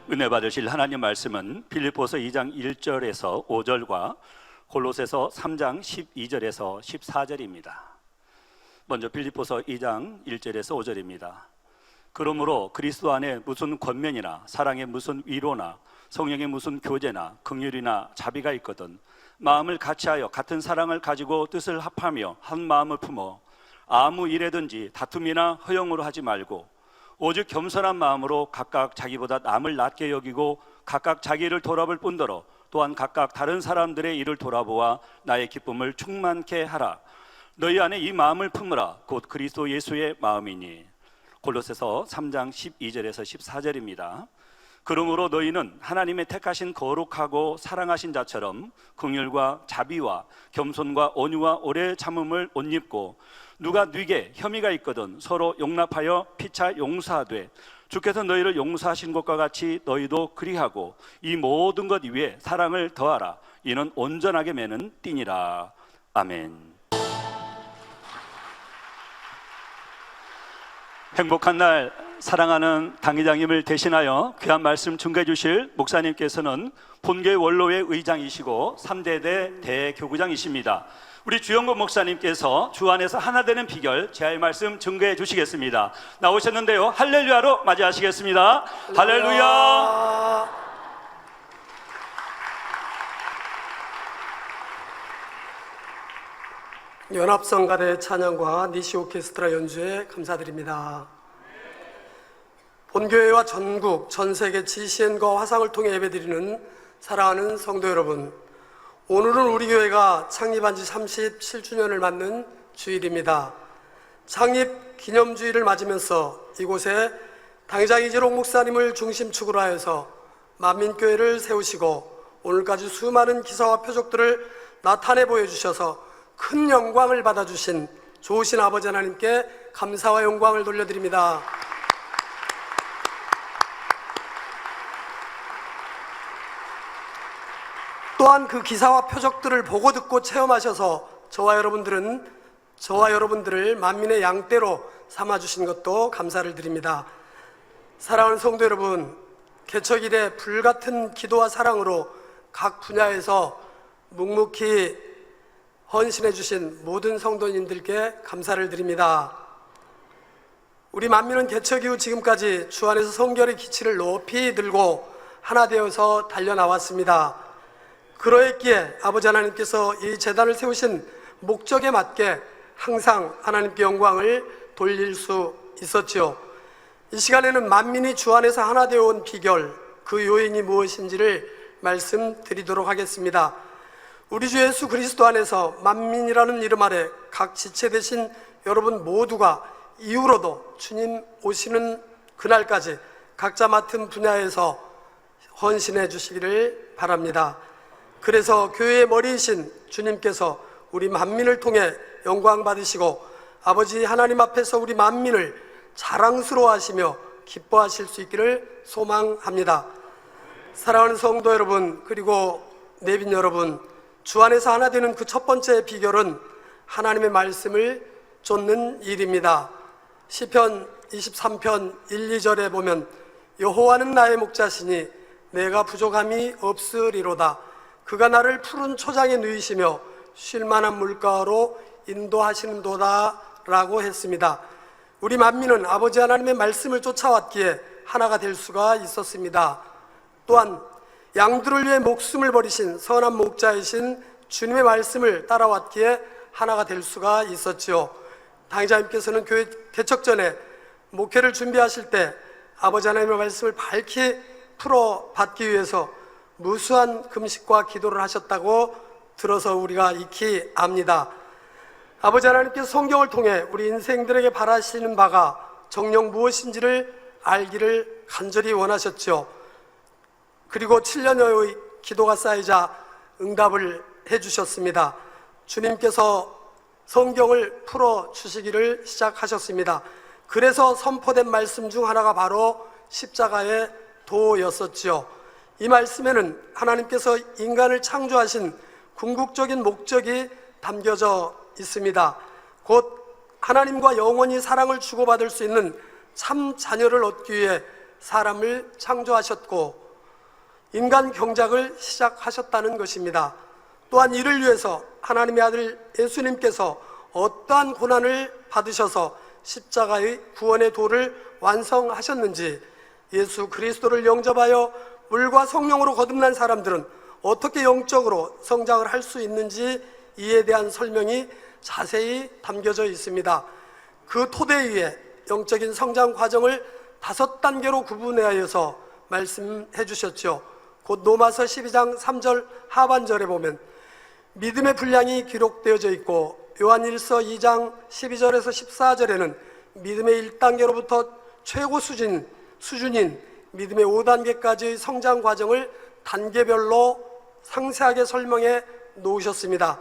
은혜 받으실 하나님 말씀은 빌립보서 2장 1절에서 5절과 골로새서 3장 12절에서 14절입니다. 먼저 빌립보서 2장 1절에서 5절입니다. 그러므로 그리스도 안에 무슨 권면이나 사랑의 무슨 위로나 성령의 무슨 교제나 긍휼이나 자비가 있거든 마음을 같이하여 같은 사랑을 가지고 뜻을 합하며 한 마음을 품어 아무 일에든지 다툼이나 허용으로 하지 말고 오직 겸손한 마음으로 각각 자기보다 남을 낮게 여기고 각각 자기를 돌아볼 뿐더러 또한 각각 다른 사람들의 일을 돌아보아 나의 기쁨을 충만케 하라. 너희 안에 이 마음을 품으라. 곧 그리스도 예수의 마음이니. 골로새서 3장 12절에서 14절입니다. 그러므로 너희는 하나님의 택하신 거룩하고 사랑하신 자처럼 긍휼과 자비와 겸손과 온유와 오래 참음을 옷 입고 누가 네게 혐의가 있거든 서로 용납하여 피차 용서하되 주께서 너희를 용서하신 것과 같이 너희도 그리하고 이 모든 것 위에 사랑을 더하라. 이는 온전하게 매는 띠니라. 아멘. 행복한 날 사랑하는 당회장님을 대신하여 귀한 말씀 증거해 주실 목사님께서는 본교회 원로회 의장이시고 3대대 대교구장이십니다. 우리 주영건 목사님께서 주 안에서 하나 되는 비결 제할 말씀 증거해 주시겠습니다. 나오셨는데요, 할렐루야로 맞이하시겠습니다. 할렐루야. 연합성가대 찬양과 니시 오케스트라 연주에 감사드립니다. 본교회와 전국, 전세계 GCN과 화상을 통해 예배드리는 사랑하는 성도 여러분, 오늘은 우리 교회가 창립한 지 37주년을 맞는 주일입니다. 창립 기념주일을 맞으면서 이곳에 당회장 이재록 목사님을 중심축으로 하여서 만민교회를 세우시고 오늘까지 수많은 기사와 표적들을 나타내 보여주셔서 큰 영광을 받아주신 좋으신 아버지 하나님께 감사와 영광을 돌려드립니다. 또한 그 기사와 표적들을 보고 듣고 체험하셔서 저와 여러분들을 만민의 양떼로 삼아주신 것도 감사를 드립니다. 사랑하는 성도 여러분, 개척 이래 불같은 기도와 사랑으로 각 분야에서 묵묵히 헌신해 주신 모든 성도님들께 감사를 드립니다. 우리 만민은 개척 이후 지금까지 주 안에서 성결의 기치를 높이 들고 하나 되어서 달려나왔습니다. 그러했기에 아버지 하나님께서 이 재단을 세우신 목적에 맞게 항상 하나님께 영광을 돌릴 수 있었지요. 이 시간에는 만민이 주 안에서 하나 되어 온 비결, 그 요인이 무엇인지를 말씀드리도록 하겠습니다. 우리 주 예수 그리스도 안에서 만민이라는 이름 아래 각 지체 되신 여러분 모두가 이후로도 주님 오시는 그날까지 각자 맡은 분야에서 헌신해 주시기를 바랍니다. 그래서 교회의 머리이신 주님께서 우리 만민을 통해 영광 받으시고 아버지 하나님 앞에서 우리 만민을 자랑스러워 하시며 기뻐하실 수 있기를 소망합니다. 사랑하는 성도 여러분, 그리고 내빈 여러분, 주 안에서 하나 되는 그 첫 번째 비결은 하나님의 말씀을 쫓는 일입니다. 시편 23편 1, 2절에 보면 여호와는 나의 목자시니 내가 부족함이 없으리로다. 그가 나를 푸른 초장에 누이시며 쉴만한 물가로 인도하시는도다 라고 했습니다. 우리 만민은 아버지 하나님의 말씀을 쫓아왔기에 하나가 될 수가 있었습니다. 또한 양들을 위해 목숨을 버리신 선한 목자이신 주님의 말씀을 따라왔기에 하나가 될 수가 있었지요. 당회장님께서는 교회 개척 전에 목회를 준비하실 때 아버지 하나님의 말씀을 밝히 풀어받기 위해서 무수한 금식과 기도를 하셨다고 들어서 우리가 익히 압니다. 아버지 하나님께서 성경을 통해 우리 인생들에게 바라시는 바가 정녕 무엇인지를 알기를 간절히 원하셨죠. 그리고 7년여의 기도가 쌓이자 응답을 해주셨습니다. 주님께서 성경을 풀어주시기를 시작하셨습니다. 그래서 선포된 말씀 중 하나가 바로 십자가의 도였었지요. 이 말씀에는 하나님께서 인간을 창조하신 궁극적인 목적이 담겨져 있습니다. 곧 하나님과 영원히 사랑을 주고받을 수 있는 참 자녀를 얻기 위해 사람을 창조하셨고 인간 경작을 시작하셨다는 것입니다. 또한 이를 위해서 하나님의 아들 예수님께서 어떠한 고난을 받으셔서 십자가의 구원의 도를 완성하셨는지, 예수 그리스도를 영접하여 물과 성령으로 거듭난 사람들은 어떻게 영적으로 성장을 할 수 있는지 이에 대한 설명이 자세히 담겨져 있습니다. 그 토대 위에 영적인 성장 과정을 5단계로 구분하여서 말씀해 주셨죠. 곧 로마서 12장 3절 하반절에 보면 믿음의 분량이 기록되어져 있고, 요한일서 2장 12절에서 14절에는 믿음의 1단계로부터 최고 수준인 믿음의 5단계까지의 성장 과정을 단계별로 상세하게 설명해 놓으셨습니다.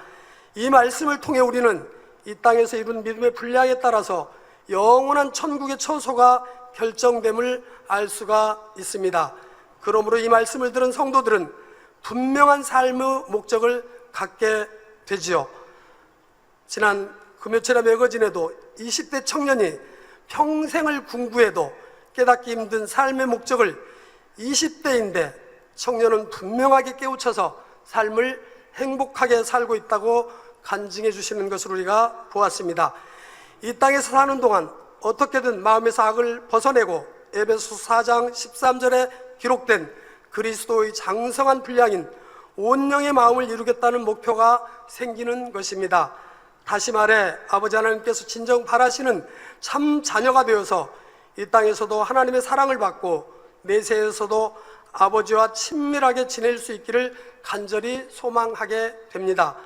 이 말씀을 통해 우리는 이 땅에서 이룬 믿음의 분량에 따라서 영원한 천국의 처소가 결정됨을 알 수가 있습니다. 그러므로 이 말씀을 들은 성도들은 분명한 삶의 목적을 갖게 되지요. 지난 금요철의 매거진에도 20대 청년이 평생을 궁구해도 깨닫기 힘든 삶의 목적을 20대인데 청년은 분명하게 깨우쳐서 삶을 행복하게 살고 있다고 간증해 주시는 것을 우리가 보았습니다. 이 땅에서 사는 동안 어떻게든 마음에서 악을 벗어내고 에베소서 4장 13절에 기록된 그리스도의 장성한 분량인 온영의 마음을 이루겠다는 목표가 생기는 것입니다. 다시 말해 아버지 하나님께서 진정 바라시는 참 자녀가 되어서 이 땅에서도 하나님의 사랑을 받고 내세에서도 아버지와 친밀하게 지낼 수 있기를 간절히 소망하게 됩니다.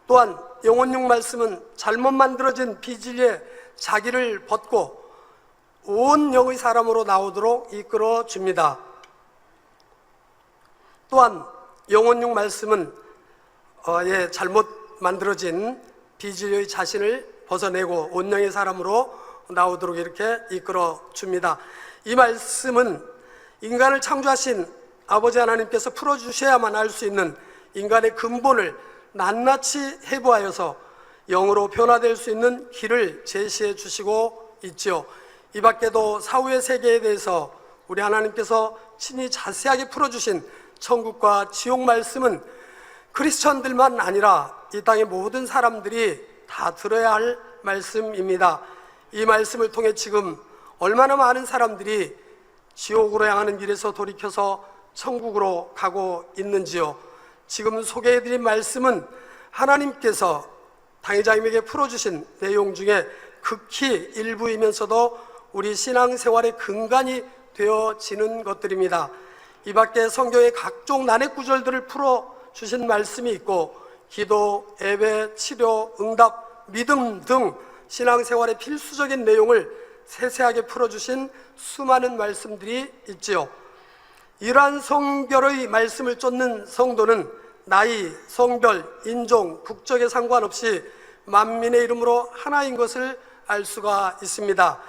또한 영혼육 말씀은 잘못 만들어진 비질에 자기를 벗고 온 영의 사람으로 나오도록 이끌어 줍니다. 또한 영혼육 말씀은 잘못 만들어진 비질의 자신을 벗어내고 온 영의 사람으로 나오도록 이렇게 이끌어 줍니다. 이 말씀은 인간을 창조하신 아버지 하나님께서 풀어주셔야만 알 수 있는 인간의 근본을 낱낱이 해부하여서 영으로 변화될 수 있는 길을 제시해 주시고 있죠. 이 밖에도 사후의 세계에 대해서 우리 하나님께서 친히 자세하게 풀어주신 천국과 지옥 말씀은 크리스천들만 아니라 이 땅의 모든 사람들이 다 들어야 할 말씀입니다. 이 말씀을 통해 지금 얼마나 많은 사람들이 지옥으로 향하는 길에서 돌이켜서 천국으로 가고 있는지요. 지금 소개해드린 말씀은 하나님께서 당회장님에게 풀어주신 내용 중에 극히 일부이면서도 우리 신앙생활의 근간이 되어지는 것들입니다. 이 밖에 성경의 각종 난해 구절들을 풀어주신 말씀이 있고, 기도, 예배, 치료, 응답, 믿음 등 신앙생활의 필수적인 내용을 세세하게 풀어주신 수많은 말씀들이 있지요. 이러한 성결의 말씀을 쫓는 성도는 나이, 성별, 인종, 국적에 상관없이 만민의 이름으로 하나인 것을 알 수가 있습니다.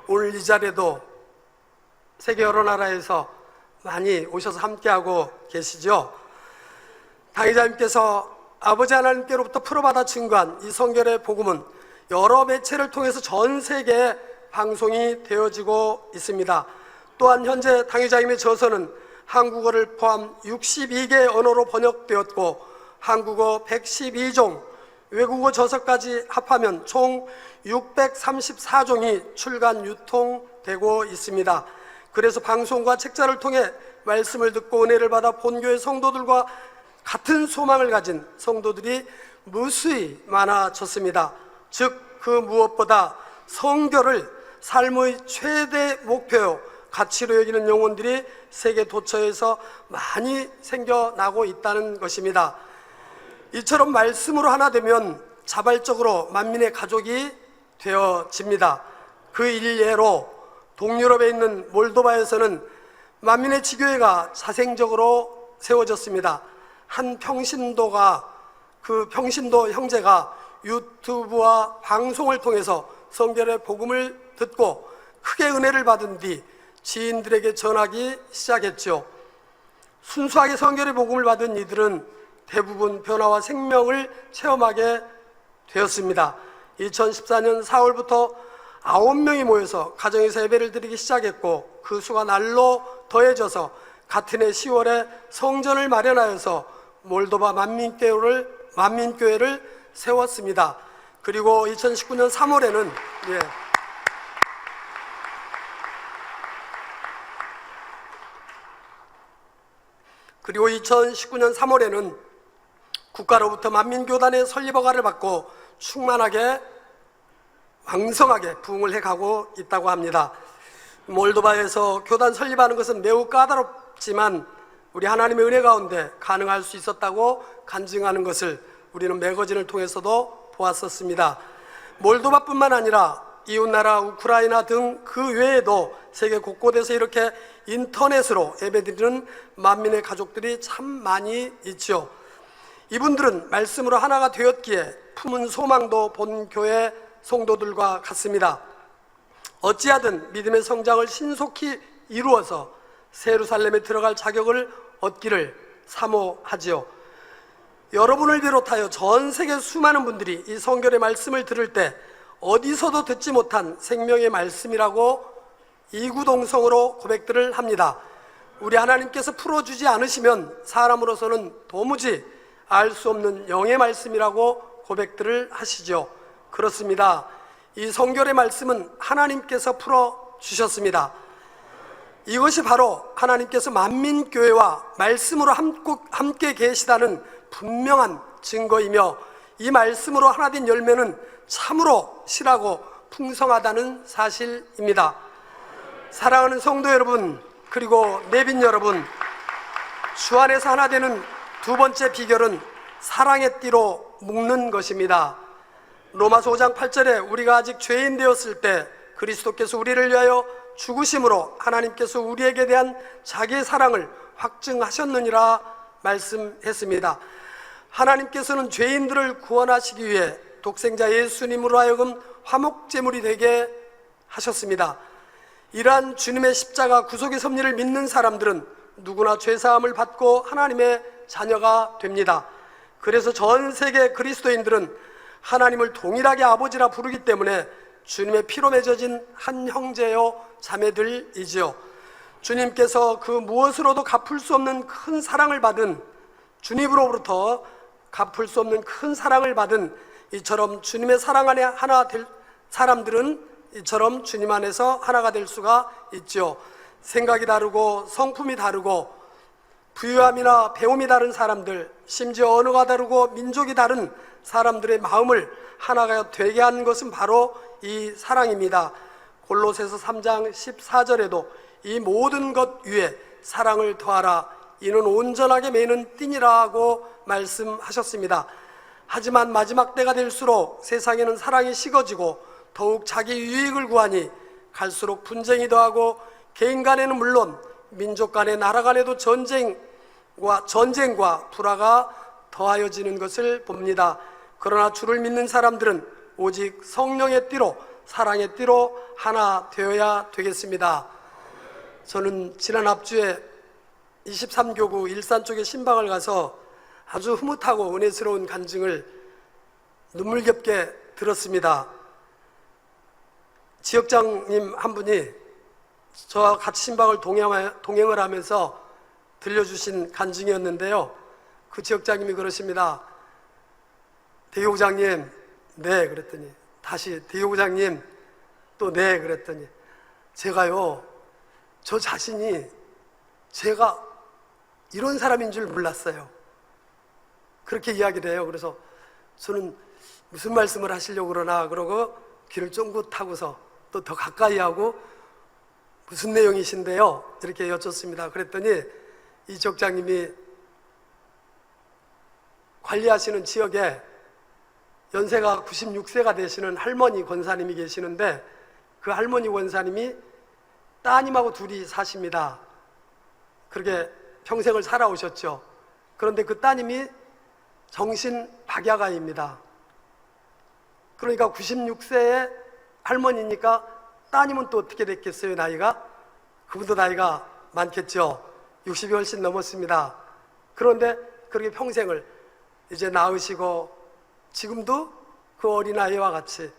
오늘 이 자리에도 세계 여러 나라에서 많이 오셔서 함께하고 계시죠. 당회자님께서 아버지 하나님께로부터 풀어받아 증거한 이 성결의 복음은 여러 매체를 통해서 전 세계에 방송이 되어지고 있습니다. 또한 현재 당회자님의 저서는 한국어를 포함 62개 언어로 번역되었고, 한국어 112종, 외국어 저서까지 합하면 총 634종이 출간 유통되고 있습니다. 그래서 방송과 책자를 통해 말씀을 듣고 은혜를 받아 본교의 성도들과 같은 소망을 가진 성도들이 무수히 많아졌습니다. 즉 그 무엇보다 성결을 삶의 최대 목표요 가치로 여기는 영혼들이 세계 도처에서 많이 생겨나고 있다는 것입니다. 이처럼 말씀으로 하나 되면 자발적으로 만민의 가족이 되어집니다. 그 일례로 동유럽에 있는 몰도바에서는 만민의 지교회가 자생적으로 세워졌습니다. 한 평신도가, 그 평신도 형제가 유튜브와 방송을 통해서 성결의 복음을 듣고 크게 은혜를 받은 뒤 지인들에게 전하기 시작했죠. 순수하게 성결의 복음을 받은 이들은 대부분 변화와 생명을 체험하게 되었습니다. 2014년 4월부터 9명이 모여서 가정에서 예배를 드리기 시작했고 그 수가 날로 더해져서 같은 해 10월에 성전을 마련하여서 몰도바 만민교회를 세웠습니다. 그리고 2019년 3월에는 그리고 2019년 3월에는 국가로부터 만민교단의 설립 허가를 받고 충만하게 왕성하게 부흥을 해가고 있다고 합니다. 몰도바에서 교단 설립하는 것은 매우 까다롭지만 우리 하나님의 은혜 가운데 가능할 수 있었다고 간증하는 것을 우리는 매거진을 통해서도 보았었습니다. 몰도바뿐만 아니라 이웃나라 우크라이나 등 그 외에도 세계 곳곳에서 이렇게 인터넷으로 예배드리는 만민의 가족들이 참 많이 있죠. 이분들은 말씀으로 하나가 되었기에 품은 소망도 본교회 성도들과 같습니다. 어찌하든 믿음의 성장을 신속히 이루어서 새 예루살렘에 들어갈 자격을 얻기를 사모하지요. 여러분을 비롯하여 전 세계 수많은 분들이 이 성결의 말씀을 들을 때 어디서도 듣지 못한 생명의 말씀이라고 이구동성으로 고백들을 합니다. 우리 하나님께서 풀어주지 않으시면 사람으로서는 도무지 알 수 없는 영의 말씀이라고 고백들을 하시죠. 그렇습니다. 이 성결의 말씀은 하나님께서 풀어주셨습니다. 이것이 바로 하나님께서 만민교회와 말씀으로 함께 계시다는 분명한 증거이며 이 말씀으로 하나 된 열매는 참으로 실하고 풍성하다는 사실입니다. 사랑하는 성도 여러분, 그리고 내빈 여러분, 주 안에서 하나 되는 두 번째 비결은 사랑의 띠로 묶는 것입니다. 로마서 5장 8절에 우리가 아직 죄인 되었을 때 그리스도께서 우리를 위하여 죽으심으로 하나님께서 우리에게 대한 자기의 사랑을 확증하셨느니라 말씀했습니다. 하나님께서는 죄인들을 구원하시기 위해 독생자 예수님으로 하여금 화목제물이 되게 하셨습니다. 이러한 주님의 십자가 구속의 섭리를 믿는 사람들은 누구나 죄사함을 받고 하나님의 자녀가 됩니다. 그래서 전 세계 그리스도인들은 하나님을 동일하게 아버지라 부르기 때문에 주님의 피로 맺어진 한 형제요 자매들이지요. 주님께서 그 무엇으로도 갚을 수 없는 큰 사랑을 받은, 주님으로부터 갚을 수 없는 큰 사랑을 받은 이처럼 주님의 사랑 안에 하나 될 사람들은 이처럼 주님 안에서 하나가 될 수가 있죠. 생각이 다르고 성품이 다르고 부유함이나 배움이 다른 사람들, 심지어 언어가 다르고 민족이 다른 사람들의 마음을 하나가 되게 한 것은 바로 이 사랑입니다. 골로새서 3장 14절에도 이 모든 것 위에 사랑을 더하라, 이는 온전하게 매는 띠니라고 말씀하셨습니다. 하지만 마지막 때가 될수록 세상에는 사랑이 식어지고 더욱 자기 유익을 구하니 갈수록 분쟁이 더하고 개인 간에는 물론 민족 간에 나라 간에도 전쟁과 불화가 더하여지는 것을 봅니다. 그러나 주를 믿는 사람들은 오직 성령의 띠로, 사랑의 띠로 하나 되어야 되겠습니다. 저는 지난 앞주에 23교구 일산 쪽의 신방을 가서 아주 흐뭇하고 은혜스러운 간증을 눈물겹게 들었습니다. 지역장님 한 분이 저와 같이 신방을 동행을 하면서 들려주신 간증이었는데요. 그 지역장님이 그러십니다. 대교구장님, 네 그랬더니 다시 대교구장님 또 네 그랬더니 제가요, 저 자신이 제가 이런 사람인 줄 몰랐어요. 그렇게 이야기를 해요. 그래서 저는 무슨 말씀을 하시려고 그러나 그러고 귀를 쫑긋 하고서 또 더 가까이 하고 무슨 내용이신데요? 이렇게 여쭙습니다. 그랬더니 이 지역장님이 관리하시는 지역에 연세가 96세가 되시는 할머니 권사님이 계시는데 그 할머니 권사님이 따님하고 둘이 사십니다. 그렇게 평생을 살아오셨죠. 그런데 그 따님이 정신 박야가입니다. 그러니까 96세의 할머니니까 따님은 또 어떻게 됐겠어요, 나이가? 그분도 나이가 많겠죠. 60이 훨씬 넘었습니다. 그런데 그렇게 평생을 이제 낳으시고 지금도 그 어린아이와 같이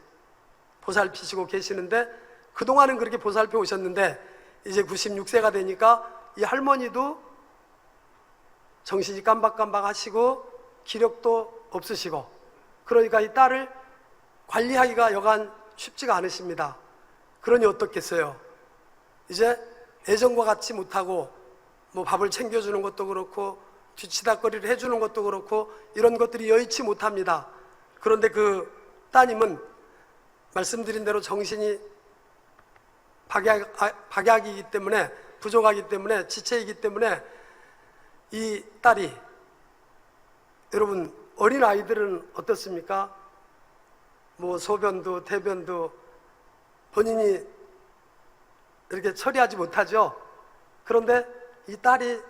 보살피시고 계시는데, 그동안은 그렇게 보살펴 오셨는데 이제 96세가 되니까 이 할머니도 정신이 깜박깜박 하시고 기력도 없으시고, 그러니까 이 딸을 관리하기가 여간 쉽지가 않으십니다. 그러니 어떻겠어요? 이제 예전과 같지 못하고 뭐 밥을 챙겨주는 것도 그렇고 뒤치다거리를 해주는 것도 그렇고 이런 것들이 여의치 못합니다. 그런데 그 따님은 말씀드린 대로 정신이 박약이기 때문에, 부족하기 때문에, 지체이기 때문에 이 딸이, 여러분 어린 아이들은 어떻습니까? 뭐 소변도 대변도 본인이 이렇게 처리하지 못하죠. 그런데 이 딸이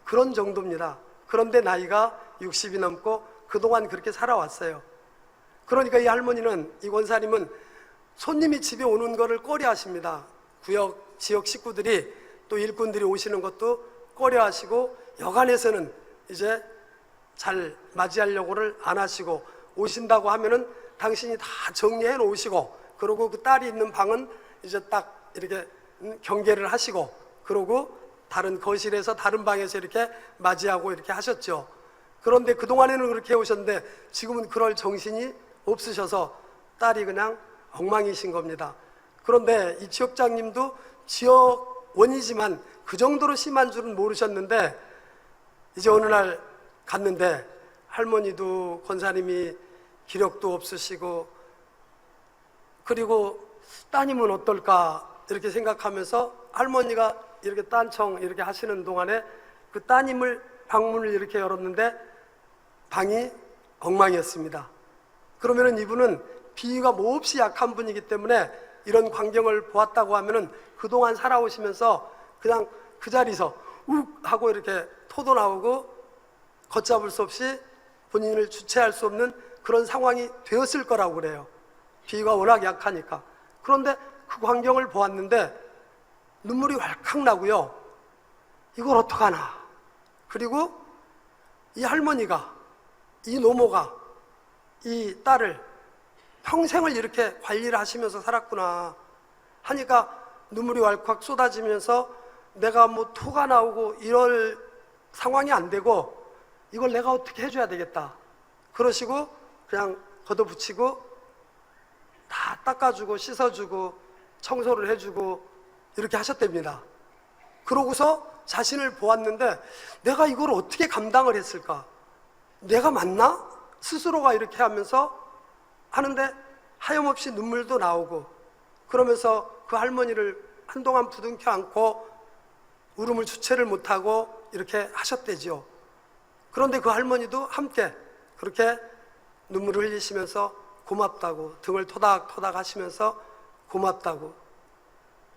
그런 정도입니다. 그런데 나이가 60이 넘고 그동안 그렇게 살아왔어요. 그러니까 이 할머니는, 이 권사님은 손님이 집에 오는 거를 꺼려 하십니다. 지역 식구들이 또 일꾼들이 오시는 것도 꺼려 하시고, 여간에서는 이제 잘 맞이하려고를 안 하시고, 오신다고 하면은 당신이 다 정리해 놓으시고, 그리고 그 딸이 있는 방은 이제 딱 이렇게 경계를 하시고, 그러고 다른 거실에서 다른 방에서 이렇게 맞이하고 이렇게 하셨죠. 그런데 그동안에는 그렇게 해오셨는데 지금은 그럴 정신이 없으셔서 딸이 그냥 엉망이신 겁니다. 그런데 이 지역장님도 지역원이지만 그 정도로 심한 줄은 모르셨는데, 이제 어느 날 갔는데 할머니도 권사님이 기력도 없으시고, 그리고 따님은 어떨까 이렇게 생각하면서 할머니가 이렇게 딴청 이렇게 하시는 동안에 그 따님을 방문을 이렇게 열었는데 방이 엉망이었습니다. 그러면은 이분은 비위가 몹시 약한 분이기 때문에 이런 광경을 보았다고 하면은 그동안 살아오시면서 그냥 그 자리에서 욱 하고 이렇게 토도 나오고 걷잡을 수 없이 본인을 주체할 수 없는 그런 상황이 되었을 거라고 그래요. 비위가 워낙 약하니까. 그런데 그 광경을 보았는데 눈물이 왈칵 나고요. 이걸 어떡하나. 그리고 이 할머니가, 이 노모가 이 딸을 평생을 이렇게 관리를 하시면서 살았구나 하니까 눈물이 왈칵 쏟아지면서 내가 뭐 토가 나오고 이럴 상황이 안 되고 이걸 내가 어떻게 해줘야 되겠다. 그러시고 그냥 걷어붙이고 다 닦아주고 씻어주고 청소를 해주고 이렇게 하셨답니다. 그러고서 자신을 보았는데 내가 이걸 어떻게 감당을 했을까? 내가 맞나? 스스로가 이렇게 하면서 하는데 하염없이 눈물도 나오고, 그러면서 그 할머니를 한동안 부둥켜 안고 울음을 주체를 못하고 이렇게 하셨대지요. 그런데 그 할머니도 함께 그렇게 눈물을 흘리시면서 고맙다고, 등을 토닥토닥 하시면서 고맙다고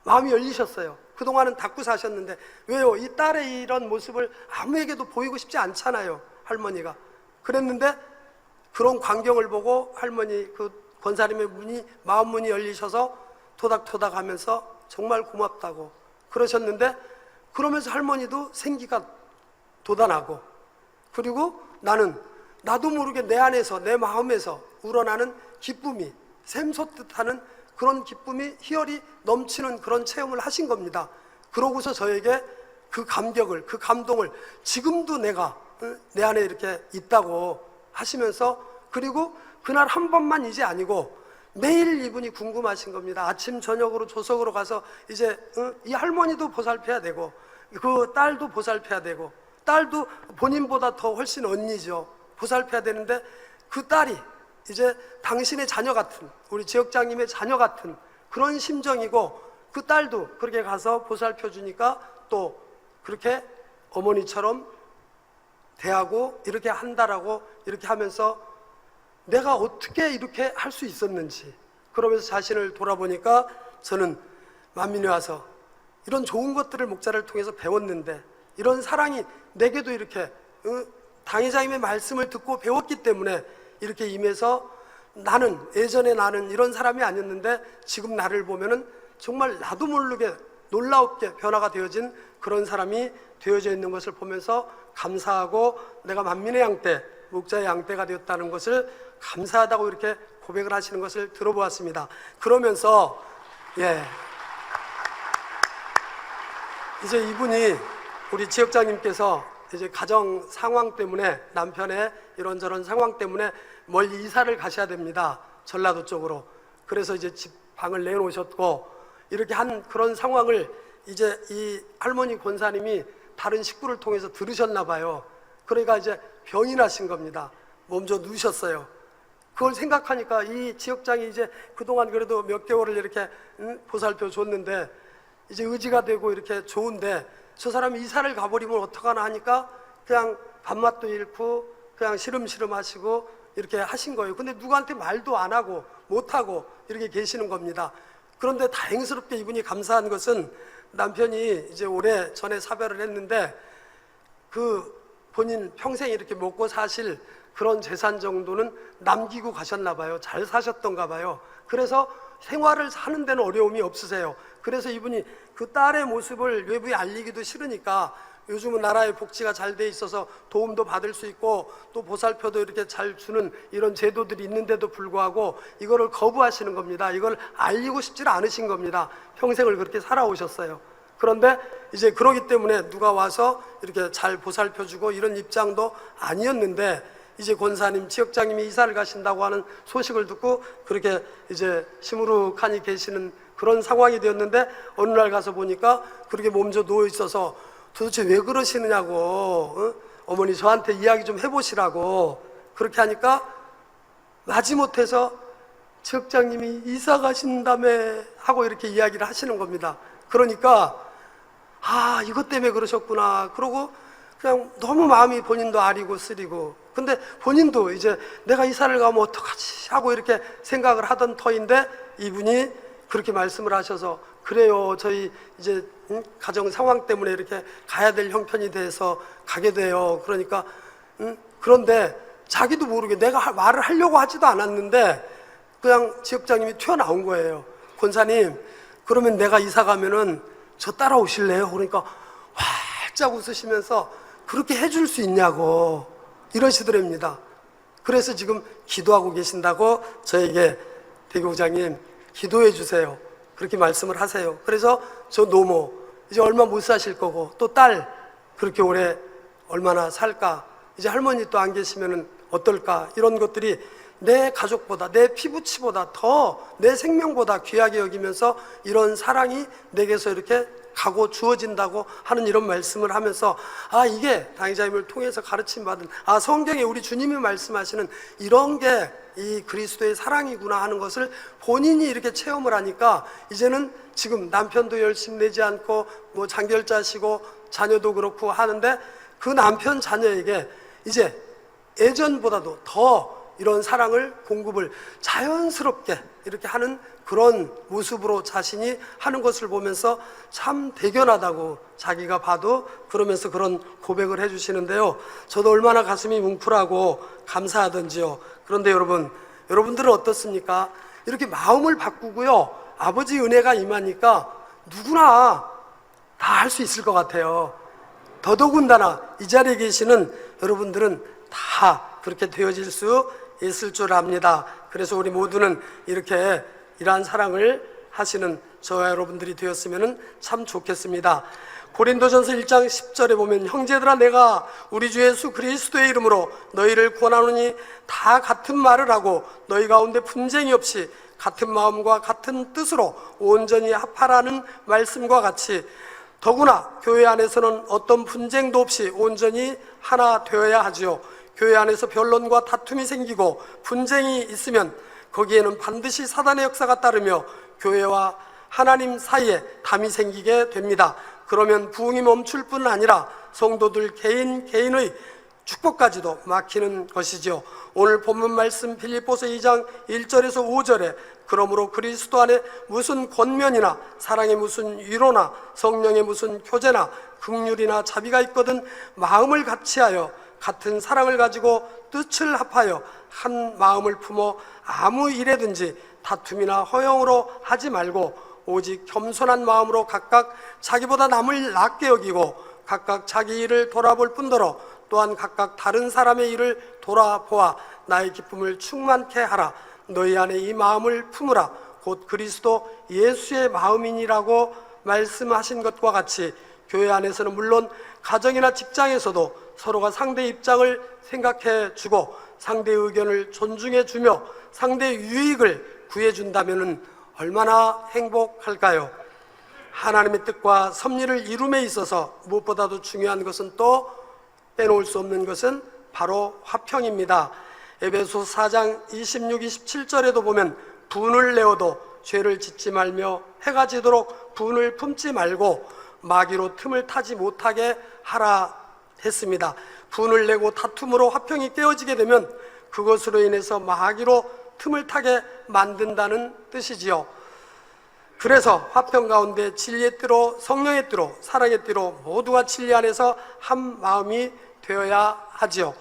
마음이 열리셨어요. 그동안은 닫고 사셨는데. 왜요? 이 딸의 이런 모습을 아무에게도 보이고 싶지 않잖아요, 할머니가. 그랬는데 그런 광경을 보고 할머니, 그 권사님의 마음 문이 열리셔서 토닥토닥 하면서 정말 고맙다고 그러셨는데, 그러면서 할머니도 생기가 돋아나고, 그리고 나도 모르게 내 안에서, 내 마음에서 우러나는 기쁨이, 샘솟듯 하는 그런 기쁨이 희열이 넘치는 그런 체험을 하신 겁니다. 그러고서 저에게 그 감격을, 그 감동을 지금도 내가 내 안에 이렇게 있다고 하시면서, 그리고 그날 한 번만이지 아니고 매일 이분이 궁금하신 겁니다. 아침 저녁으로 조석으로 가서 이제 이 할머니도 보살펴야 되고 그 딸도 보살펴야 되고, 딸도 본인보다 더 훨씬 언니죠. 보살펴야 되는데 그 딸이 이제 당신의 자녀 같은, 우리 지역장님의 자녀 같은 그런 심정이고, 그 딸도 그렇게 가서 보살펴 주니까 또 그렇게 어머니처럼 대하고 이렇게 한다라고 이렇게 하면서 내가 어떻게 이렇게 할 수 있었는지, 그러면서 자신을 돌아보니까 저는 만민에 와서 이런 좋은 것들을 목자를 통해서 배웠는데, 이런 사랑이 내게도 이렇게 당회장님의 말씀을 듣고 배웠기 때문에 이렇게 임해서 예전에 나는 이런 사람이 아니었는데 지금 나를 보면은 정말 나도 모르게 놀라웠게 변화가 되어진 그런 사람이 되어져 있는 것을 보면서 감사하고, 내가 만민의 양떼, 목자의 양떼가 되었다는 것을 감사하다고 이렇게 고백을 하시는 것을 들어보았습니다. 그러면서 이제 이분이 우리 지역장님께서 이제 가정 상황 때문에 남편의 이런저런 상황 때문에 멀리 이사를 가셔야 됩니다. 전라도 쪽으로. 그래서 이제 집 방을 내놓으셨고 이렇게 한 그런 상황을 이제 이 할머니 권사님이 다른 식구를 통해서 들으셨나 봐요. 그러니까 이제 병이 나신 겁니다. 몸져 누우셨어요. 그걸 생각하니까 이 지역장이 이제 그동안 그래도 몇 개월을 이렇게 보살펴 줬는데 이제 의지가 되고 이렇게 좋은데 저 사람이 이사를 가버리면 어떡하나 하니까 그냥 밥맛도 잃고 그냥 시름시름 하시고 이렇게 하신 거예요. 근데 누구한테 말도 안 하고 못하고 이렇게 계시는 겁니다. 그런데 다행스럽게 이분이 감사한 것은 남편이 이제 오래 전에 사별을 했는데 그 본인 평생 이렇게 먹고 사실 그런 재산 정도는 남기고 가셨나 봐요. 잘 사셨던가 봐요. 그래서 생활을 사는 데는 어려움이 없으세요. 그래서 이분이 그 딸의 모습을 외부에 알리기도 싫으니까 요즘은 나라의 복지가 잘 돼 있어서 도움도 받을 수 있고 또 보살펴도 이렇게 잘 주는 이런 제도들이 있는데도 불구하고 이거를 거부하시는 겁니다. 이걸 알리고 싶지 않으신 겁니다. 평생을 그렇게 살아오셨어요. 그런데 이제 그러기 때문에 누가 와서 이렇게 잘 보살펴주고 이런 입장도 아니었는데 이제 권사님, 지역장님이 이사를 가신다고 하는 소식을 듣고 그렇게 이제 시무룩하니 계시는 그런 상황이 되었는데 어느 날 가서 보니까 그렇게 몸져 누워 있어서 도대체 왜 그러시느냐고 어머니 저한테 이야기 좀 해보시라고 그렇게 하니까 마지못해서 지역장님이 이사 가신다며 하고 이렇게 이야기를 하시는 겁니다. 그러니까 아 이것 때문에 그러셨구나 그러고 그냥 너무 마음이 본인도 아리고 쓰리고 근데 본인도 이제 내가 이사를 가면 어떡하지 하고 이렇게 생각을 하던 터인데 이분이 그렇게 말씀을 하셔서 그래요 저희 이제 가정 상황 때문에 이렇게 가야 될 형편이 돼서 가게 돼요. 그러니까 그런데 자기도 모르게 내가 말을 하려고 하지도 않았는데 그냥 지역장님이 튀어나온 거예요. 권사님 그러면 내가 이사 가면은 저 따라오실래요? 그러니까 활짝 웃으시면서 그렇게 해줄 수 있냐고 이러시더랍니다. 그래서 지금 기도하고 계신다고 저에게 대교장님 기도해 주세요 그렇게 말씀을 하세요. 그래서 저 노모 이제 얼마 못 사실 거고 또 딸 그렇게 오래 얼마나 살까 이제 할머니 또 안 계시면 어떨까 이런 것들이 내 가족보다 내 피부치보다 더 내 생명보다 귀하게 여기면서 이런 사랑이 내게서 이렇게 가고 주어진다고 하는 이런 말씀을 하면서 아 이게 당의자님을 통해서 가르침받은 아 성경에 우리 주님이 말씀하시는 이런 게 이 그리스도의 사랑이구나 하는 것을 본인이 이렇게 체험을 하니까 이제는 지금 남편도 열심히 내지 않고 뭐 장결자시고 자녀도 그렇고 하는데 그 남편 자녀에게 이제 예전보다도 더 이런 사랑을 공급을 자연스럽게 이렇게 하는 그런 모습으로 자신이 하는 것을 보면서 참 대견하다고 자기가 봐도 그러면서 그런 고백을 해주시는데요. 저도 얼마나 가슴이 뭉클하고 감사하던지요. 그런데 여러분들은 어떻습니까? 이렇게 마음을 바꾸고요. 아버지 은혜가 임하니까 누구나 다 할 수 있을 것 같아요. 더더군다나 이 자리에 계시는 여러분들은 다 그렇게 되어질 수 있을 줄 압니다. 그래서 우리 모두는 이렇게 이러한 사랑을 하시는 저와 여러분들이 되었으면 참 좋겠습니다. 고린도전서 1장 10절에 보면 형제들아 내가 우리 주 예수 그리스도의 이름으로 너희를 권하노니 다 같은 말을 하고 너희 가운데 분쟁이 없이 같은 마음과 같은 뜻으로 온전히 합하라는 말씀과 같이 더구나 교회 안에서는 어떤 분쟁도 없이 온전히 하나 되어야 하지요. 교회 안에서 변론과 다툼이 생기고 분쟁이 있으면 거기에는 반드시 사단의 역사가 따르며 교회와 하나님 사이에 담이 생기게 됩니다. 그러면 부흥이 멈출 뿐 아니라 성도들 개인의 축복까지도 막히는 것이지요. 오늘 본문 말씀 빌립보서 2장 1절에서 5절에 그러므로 그리스도 안에 무슨 권면이나 사랑의 무슨 위로나 성령의 무슨 교제나 긍휼이나 자비가 있거든 마음을 같이하여 같은 사랑을 가지고 뜻을 합하여 한 마음을 품어 아무 일에든지 다툼이나 허영으로 하지 말고 오직 겸손한 마음으로 각각 자기보다 남을 낮게 여기고 각각 자기 일을 돌아볼 뿐더러 또한 각각 다른 사람의 일을 돌아보아 나의 기쁨을 충만케 하라. 너희 안에 이 마음을 품으라 곧 그리스도 예수의 마음이니라고 말씀하신 것과 같이 교회 안에서는 물론 가정이나 직장에서도 서로가 상대의 입장을 생각해 주고 상대의 의견을 존중해 주며 상대의 유익을 구해 준다면 얼마나 행복할까요? 하나님의 뜻과 섭리를 이룸에 있어서 무엇보다도 중요한 것은 또 빼놓을 수 없는 것은 바로 화평입니다. 에베소서 4장 26, 27절에도 보면 분을 내어도 죄를 짓지 말며 해가 지도록 분을 품지 말고 마귀로 틈을 타지 못하게 하라 했습니다. 분을 내고 다툼으로 화평이 깨어지게 되면 그것으로 인해서 마귀로 틈을 타게 만든다는 뜻이지요. 그래서 화평 가운데 진리의 띠로 성령의 띠로 사랑의 띠로 모두가 진리 안에서 한 마음이 되어야 하지요.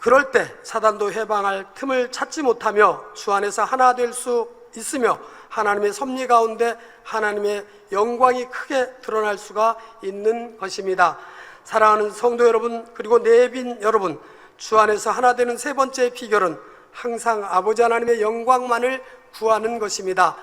그럴 때 사단도 해방할 틈을 찾지 못하며 주 안에서 하나 될 수 있으며 하나님의 섭리 가운데 하나님의 영광이 크게 드러날 수가 있는 것입니다. 사랑하는 성도 여러분, 그리고 내빈 여러분, 주 안에서 하나 되는 세 번째 비결은 항상 아버지 하나님의 영광만을 구하는 것입니다.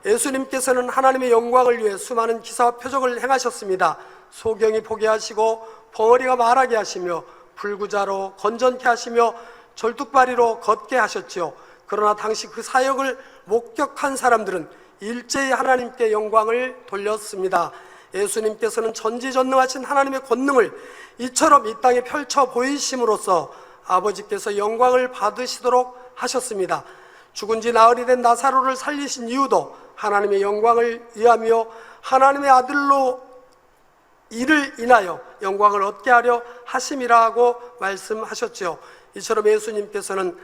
예수님께서는 하나님의 영광을 위해 수많은 기사와 표적을 행하셨습니다. 소경이 보게 하시고 벙어리가 말하게 하시며 불구자로 건전케 하시며 절뚝발이로 걷게 하셨지요. 그러나 당시 그 사역을 목격한 사람들은 일제히 하나님께 영광을 돌렸습니다. 예수님께서는 전지전능하신 하나님의 권능을 이처럼 이 땅에 펼쳐 보이심으로써 아버지께서 영광을 받으시도록 하셨습니다. 죽은 지 나흘이 된 나사로를 살리신 이유도 하나님의 영광을 위하며 하나님의 아들로 이를 인하여 영광을 얻게 하려 하심이라고 말씀하셨지요. 이처럼 예수님께서는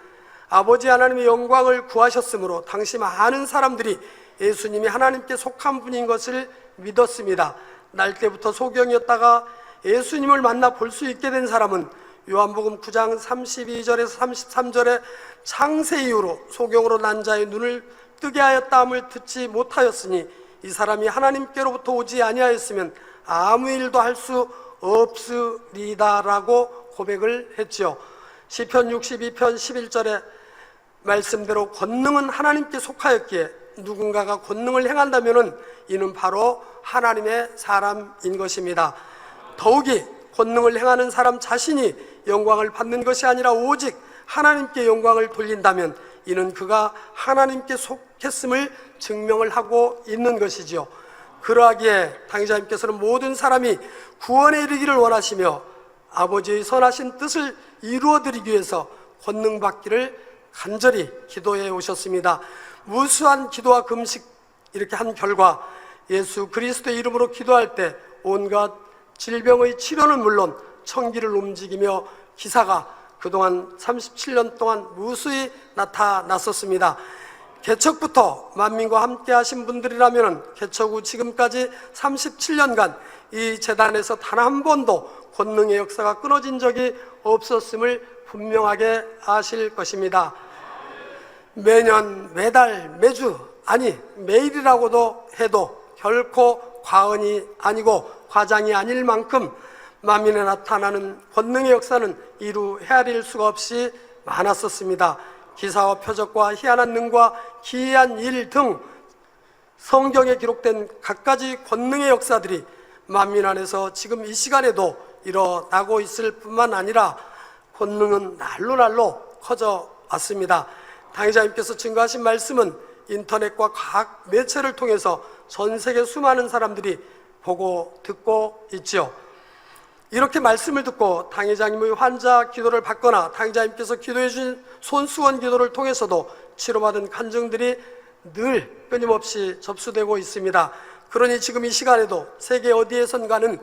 아버지 하나님의 영광을 구하셨으므로 당시 많은 사람들이 예수님이 하나님께 속한 분인 것을 믿었습니다. 날 때부터 소경이었다가 예수님을 만나 볼 수 있게 된 사람은 요한복음 9장 32절에서 33절에 창세 이후로 소경으로 난 자의 눈을 뜨게 하였다함을 듣지 못하였으니 이 사람이 하나님께로부터 오지 아니하였으면 아무 일도 할 수 없으리다라고 고백을 했지요. 시편 62편 11절에 말씀대로 권능은 하나님께 속하였기에 누군가가 권능을 행한다면 이는 바로 하나님의 사람인 것입니다. 더욱이 권능을 행하는 사람 자신이 영광을 받는 것이 아니라 오직 하나님께 영광을 돌린다면 이는 그가 하나님께 속했음을 증명을 하고 있는 것이지요. 그러하기에 당의자님께서는 모든 사람이 구원에 이르기를 원하시며 아버지의 선하신 뜻을 이루어드리기 위해서 권능 받기를 간절히 기도해 오셨습니다. 무수한 기도와 금식 이렇게 한 결과 예수 그리스도의 이름으로 기도할 때 온갖 질병의 치료는 물론 천기를 움직이며 기사가 그동안 37년 동안 무수히 나타났었습니다. 개척부터 만민과 함께 하신 분들이라면 개척 후 지금까지 37년간 이 재단에서 단 한 번도 권능의 역사가 끊어진 적이 없었음을 분명하게 아실 것입니다. 매년, 매달, 매주, 아니 매일이라고도 해도 결코 과언이 아니고 과장이 아닐 만큼 만민에 나타나는 권능의 역사는 이루 헤아릴 수가 없이 많았었습니다. 기사와 표적과 희한한 능과 기이한 일 등 성경에 기록된 갖가지 권능의 역사들이 만민 안에서 지금 이 시간에도 일어나고 있을 뿐만 아니라 권능은 날로 커져 왔습니다. 당의자님께서 증거하신 말씀은 인터넷과 각 매체를 통해서 전 세계 수많은 사람들이 보고 듣고 있지요. 이렇게 말씀을 듣고 당회장님의 환자 기도를 받거나 당회장님께서 기도해 주신 손수건 기도를 통해서도 치료받은 간증들이 늘 끊임없이 접수되고 있습니다. 그러니 지금 이 시간에도 세계 어디에선가는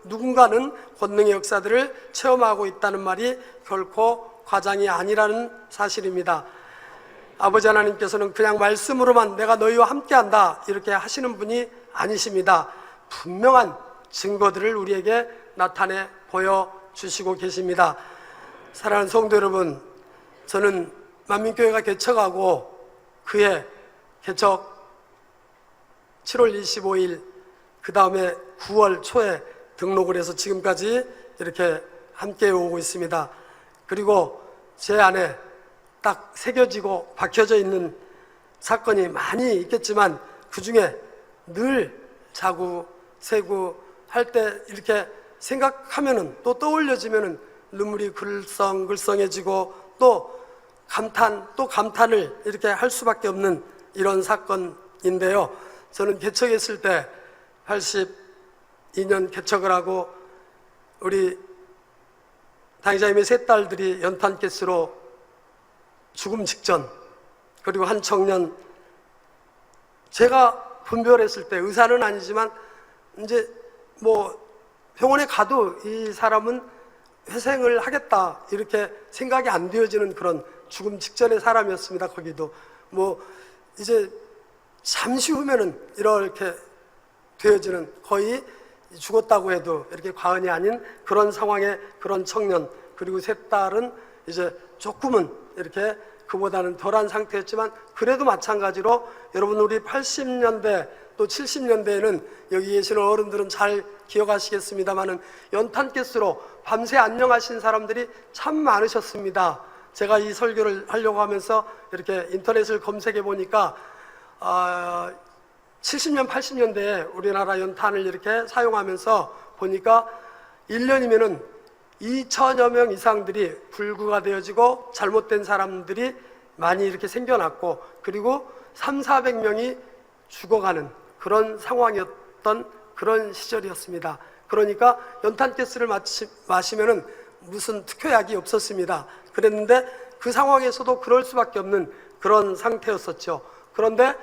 누군가는 권능의 역사들을 체험하고 있다는 말이 결코 과장이 아니라는 사실입니다. 아버지 하나님께서는 그냥 말씀으로만 내가 너희와 함께한다 이렇게 하시는 분이 아니십니다. 분명한 증거들을 우리에게 나타내 보여주시고 계십니다. 사랑하는 성도 여러분, 저는 만민교회가 개척하고 그해 개척 7월 25일 그 다음에 9월 초에 등록을 해서 지금까지 이렇게 함께 오고 있습니다. 그리고 제 안에 딱 새겨지고 박혀져 있는 사건이 많이 있겠지만 그 중에 늘 자고 세고 할 때 이렇게 생각하면은 또 떠올려지면은 눈물이 글썽글썽해지고 또 감탄을 이렇게 할 수밖에 없는 이런 사건인데요. 저는 개척했을 때 82년 개척을 하고 우리 당회장님의 세 딸들이 연탄가스로 죽음 직전, 그리고 한 청년, 제가 분별했을 때 의사는 아니지만 이제 뭐 병원에 가도 이 사람은 회생을 하겠다 이렇게 생각이 안 되어지는 그런 죽음 직전의 사람이었습니다. 거기도 뭐 이제 잠시 후면은 이렇게 되어지는, 거의 죽었다고 해도 이렇게 과언이 아닌 그런 상황의 그런 청년, 그리고 세 딸은 이제 조금은 이렇게 그보다는 덜한 상태였지만 그래도 마찬가지로 여러분 우리 80년대 또 70년대에는 여기 계시는 어른들은 잘 기억하시겠습니다마는 연탄가스로 밤새 안녕하신 사람들이 참 많으셨습니다. 제가 이 설교를 하려고 하면서 이렇게 인터넷을 검색해 보니까 70년, 80년대에 우리나라 연탄을 이렇게 사용하면서 보니까 1년이면은 2천여 명 이상들이 불구가 되어지고 잘못된 사람들이 많이 이렇게 생겨났고, 그리고 300~400명이 죽어가는 그런 상황이었던 그런 시절이었습니다. 그러니까 연탄가스를 마시면은 무슨 특효약이 없었습니다. 그랬는데 그 상황에서도 그럴 수밖에 없는 그런 상태였었죠. 그런데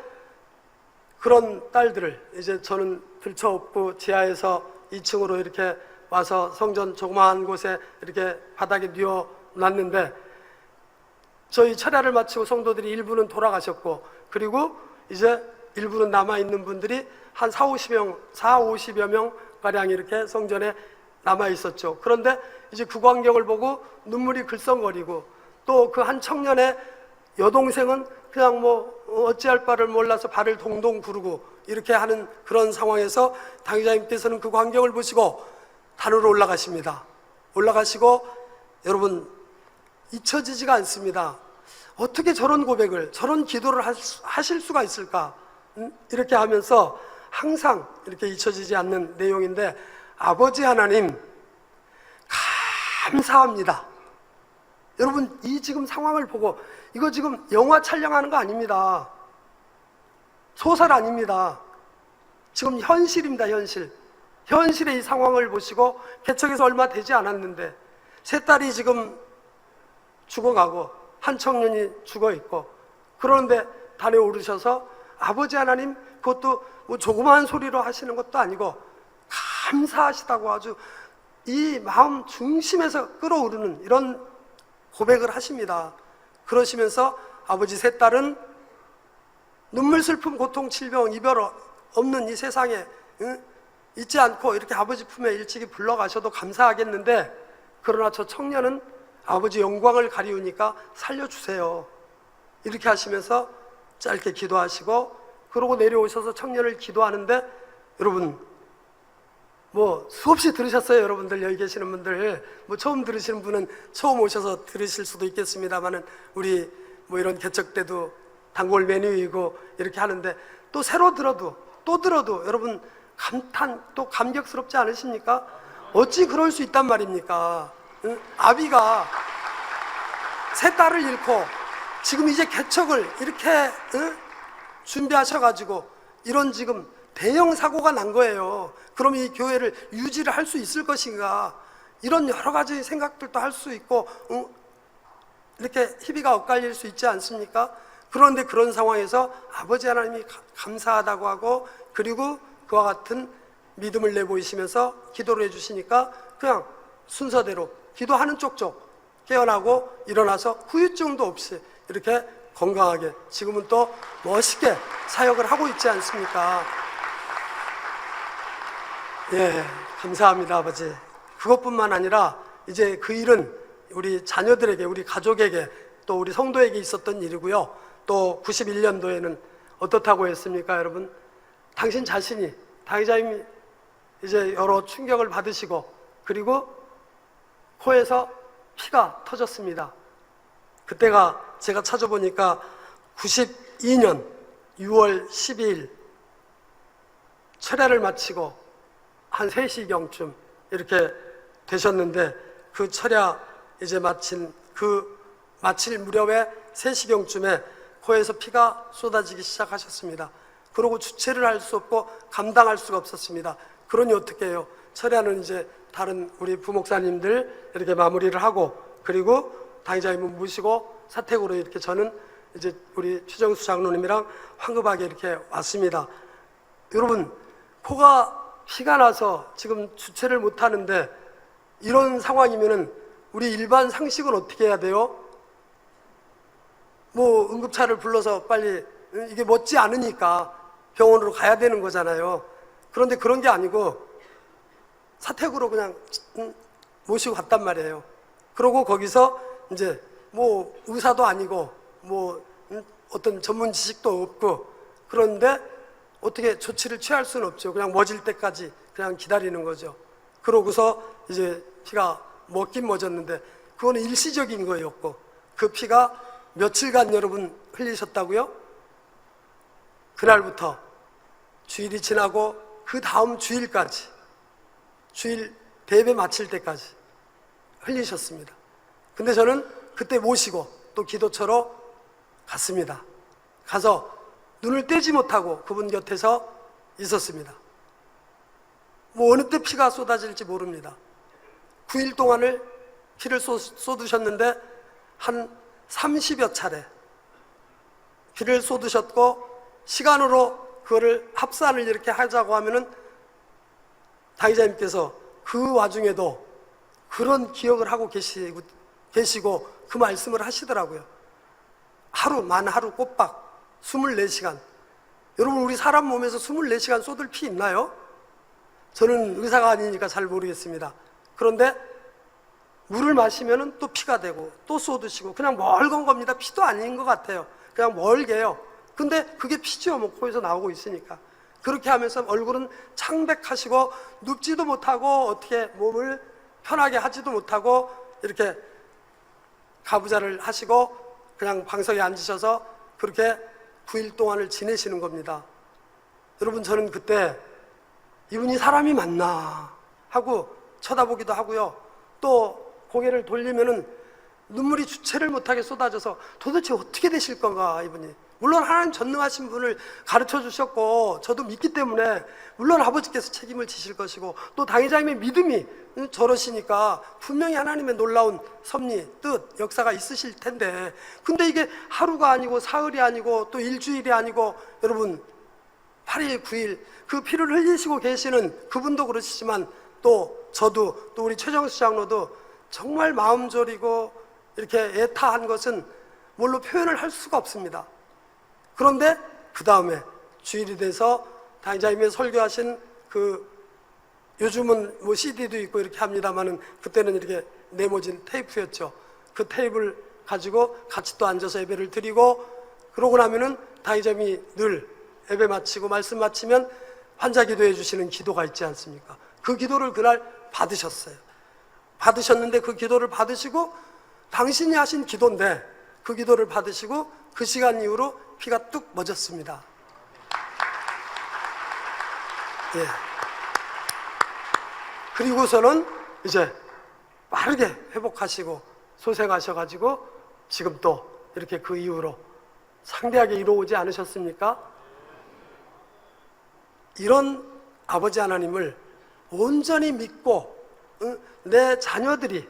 그런 딸들을 이제 저는 들쳐업고 지하에서 2층으로 이렇게 와서 성전 조그마한 곳에 이렇게 바닥에 뉘어놨는데, 저희 철야를 마치고 성도들이 일부는 돌아가셨고, 그리고 이제 일부는 남아있는 분들이 한 50여 명 가량 이렇게 성전에 남아있었죠. 그런데 이제 그 광경을 보고 눈물이 글썽거리고, 또 그 한 청년의 여동생은 그냥 뭐 어찌할 바를 몰라서 발을 동동 구르고 이렇게 하는 그런 상황에서 당회장님께서는 그 광경을 보시고 단으로 올라가십니다. 올라가시고, 여러분 잊혀지지가 않습니다. 어떻게 저런 고백을, 저런 기도를 하실 수가 있을까? 이렇게 하면서 항상 이렇게 잊혀지지 않는 내용인데, 아버지 하나님 감사합니다. 여러분 이 지금 상황을 보고, 이거 지금 영화 촬영하는 거 아닙니다. 소설 아닙니다. 지금 현실입니다. 현실의 이 상황을 보시고, 개척해서 얼마 되지 않았는데 세 딸이 지금 죽어가고 한 청년이 죽어있고, 그런데 단에 오르셔서 아버지 하나님, 그것도 뭐 조그마한 소리로 하시는 것도 아니고 감사하시다고 아주 이 마음 중심에서 끌어오르는 이런 고백을 하십니다. 그러시면서 아버지 세 딸은 눈물, 슬픔, 고통, 질병, 이별 없는 이 세상에 잊지 않고 이렇게 아버지 품에 일찍이 불러가셔도 감사하겠는데, 그러나 저 청년은 아버지 영광을 가리우니까 살려주세요. 이렇게 하시면서 짧게 기도하시고, 그러고 내려오셔서 청년을 기도하는데, 여러분 뭐 수없이 들으셨어요. 여러분들 여기 계시는 분들, 뭐 처음 들으시는 분은 처음 오셔서 들으실 수도 있겠습니다만은, 우리 뭐 이런 개척 때도 단골 메뉴이고 이렇게 하는데, 또 새로 들어도 또 들어도 여러분 감탄, 또 감격스럽지 않으십니까? 어찌 그럴 수 있단 말입니까? 아비가 세 딸을 잃고 지금 이제 개척을 이렇게 준비하셔가지고 이런 지금 대형 사고가 난 거예요. 그럼 이 교회를 유지를 할 수 있을 것인가? 이런 여러 가지 생각들도 할 수 있고, 이렇게 희비가 엇갈릴 수 있지 않습니까? 그런데 그런 상황에서 아버지 하나님이 감사하다고 하고, 그리고 그와 같은 믿음을 내보이시면서 기도를 해주시니까 그냥 순서대로 기도하는 쪽쪽 깨어나고 일어나서 후유증도 없이 이렇게 건강하게 지금은 또 멋있게 사역을 하고 있지 않습니까? 예, 감사합니다, 아버지. 그것뿐만 아니라 이제 그 일은 우리 자녀들에게, 우리 가족에게, 또 우리 성도에게 있었던 일이고요. 또 91년도에는 어떻다고 했습니까, 여러분? 당신 자신이, 당회장님이 이제 여러 충격을 받으시고, 그리고 코에서 피가 터졌습니다. 그때가 제가 찾아보니까 92년 6월 12일 철야를 마치고 한 3시경쯤 이렇게 되셨는데, 그 철야 이제 마칠 무렵에 3시경쯤에 코에서 피가 쏟아지기 시작하셨습니다. 그러고 주체를 할 수 없고 감당할 수가 없었습니다. 그러니 어떻게 해요? 철야는 이제 다른 우리 부목사님들 이렇게 마무리를 하고, 그리고 당의자님을 모시고 사택으로 이렇게 저는 이제 우리 최정수 장로님이랑 황급하게 이렇게 왔습니다. 여러분, 코가 피가 나서 지금 주체를 못 하는데, 이런 상황이면은 우리 일반 상식은 어떻게 해야 돼요? 뭐 응급차를 불러서 빨리, 이게 멋지 않으니까 병원으로 가야 되는 거잖아요. 그런데 그런 게 아니고 사택으로 그냥 모시고 갔단 말이에요. 그러고 거기서 이제 뭐 의사도 아니고 뭐 어떤 전문 지식도 없고, 그런데 어떻게 조치를 취할 수는 없죠. 그냥 멎을 때까지 그냥 기다리는 거죠. 그러고서 이제 피가 멎긴 멎었는데, 그거는 일시적인 거였고, 그 피가 며칠간 여러분 흘리셨다고요? 그날부터 주일이 지나고 그 다음 주일까지, 주일 대배 마칠 때까지 흘리셨습니다. 근데 저는 그때 모시고 또 기도처로 갔습니다. 가서 눈을 떼지 못하고 그분 곁에서 있었습니다. 뭐 어느 때 피가 쏟아질지 모릅니다. 9일 동안을 피를 쏟으셨는데 한 30여 차례 피를 쏟으셨고, 시간으로 그거를 합산을 이렇게 하자고 하면은 당의자님께서 그 와중에도 그런 기억을 하고 계시고 그 말씀을 하시더라고요. 만 하루 꼬박 24시간. 여러분, 우리 사람 몸에서 24시간 쏟을 피 있나요? 저는 의사가 아니니까 잘 모르겠습니다. 그런데 물을 마시면 또 피가 되고 또 쏟으시고, 그냥 멀건 겁니다. 피도 아닌 것 같아요. 그냥 멀게요. 근데 그게 피죠. 뭐 코에서 나오고 있으니까. 그렇게 하면서 얼굴은 창백하시고 눕지도 못하고 어떻게 몸을 편하게 하지도 못하고 이렇게 가부좌를 하시고 그냥 방석에 앉으셔서 그렇게 9일 동안을 지내시는 겁니다. 여러분, 저는 그때 이분이 사람이 맞나 하고 쳐다보기도 하고요. 또 고개를 돌리면은 눈물이 주체를 못하게 쏟아져서 도대체 어떻게 되실 건가, 이분이. 물론 하나님 전능하신 분을 가르쳐 주셨고 저도 믿기 때문에 물론 아버지께서 책임을 지실 것이고, 또 당의자님의 믿음이 저러시니까 분명히 하나님의 놀라운 섭리, 뜻, 역사가 있으실 텐데, 근데 이게 하루가 아니고 사흘이 아니고 또 일주일이 아니고, 여러분 8일 9일 그 피를 흘리시고 계시는 그분도 그러시지만 또 저도, 또 우리 최정수 장로도 정말 마음 졸이고 이렇게 애타한 것은 뭘로 표현을 할 수가 없습니다. 그런데 그 다음에 주일이 돼서 당의자님의 설교하신 그, 요즘은 뭐 CD도 있고 이렇게 합니다만은 그때는 이렇게 네모진 테이프였죠. 그 테이프를 가지고 같이 또 앉아서 예배를 드리고, 그러고 나면은 당의자님이 늘 예배 마치고 말씀 마치면 환자 기도해 주시는 기도가 있지 않습니까? 그 기도를 그날 받으셨어요. 받으셨는데 그 기도를 받으시고, 당신이 하신 기도인데 그 기도를 받으시고 그 시간 이후로 피가 뚝 멎었습니다. 예. 그리고서는 이제 빠르게 회복하시고 소생하셔가지고 지금 또 이렇게 그 이후로 상대하게 이루어오지 않으셨습니까? 이런 아버지 하나님을 온전히 믿고 내 자녀들이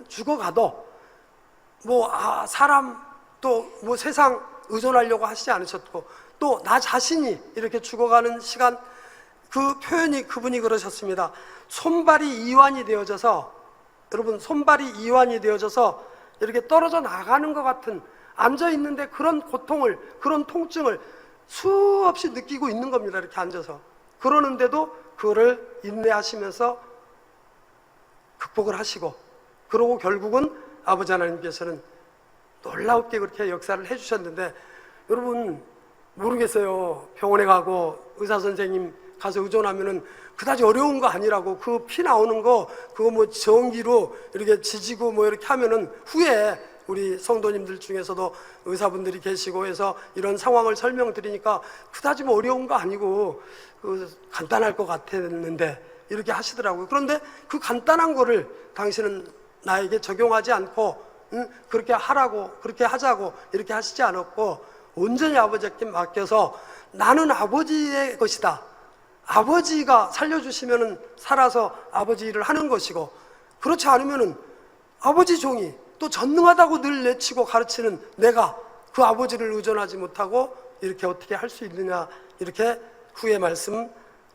죽어가도 사람 또 뭐 세상 의존하려고 하시지 않으셨고, 또 나 자신이 이렇게 죽어가는 시간, 그 표현이 그분이 그러셨습니다. 손발이 이완이 되어져서, 여러분 손발이 이완이 되어져서 이렇게 떨어져 나가는 것 같은, 앉아 있는데 그런 고통을, 그런 통증을 수없이 느끼고 있는 겁니다. 이렇게 앉아서. 그러는데도 그거를 인내하시면서 극복을 하시고, 그러고 결국은 아버지 하나님께서는 놀랍게 그렇게 역사를 해주셨는데, 여러분 모르겠어요. 병원에 가고 의사 선생님 가서 의존하면은 그다지 어려운 거 아니라고. 그 피 나오는 거 그거 뭐 전기로 이렇게 지지고 뭐 이렇게 하면은 후에 우리 성도님들 중에서도 의사분들이 계시고 해서 이런 상황을 설명드리니까 그다지 뭐 어려운 거 아니고 간단할 것 같았는데 이렇게 하시더라고요. 그런데 그 간단한 거를 당신은 나에게 적용하지 않고 그렇게 하라고, 그렇게 하자고 이렇게 하시지 않았고 온전히 아버지께 맡겨서 나는 아버지의 것이다. 아버지가 살려주시면은 살아서 아버지 일을 하는 것이고, 그렇지 않으면은 아버지 종이 또 전능하다고 늘 내치고 가르치는 내가 그 아버지를 의존하지 못하고 이렇게 어떻게 할 수 있느냐, 이렇게 후에 말씀.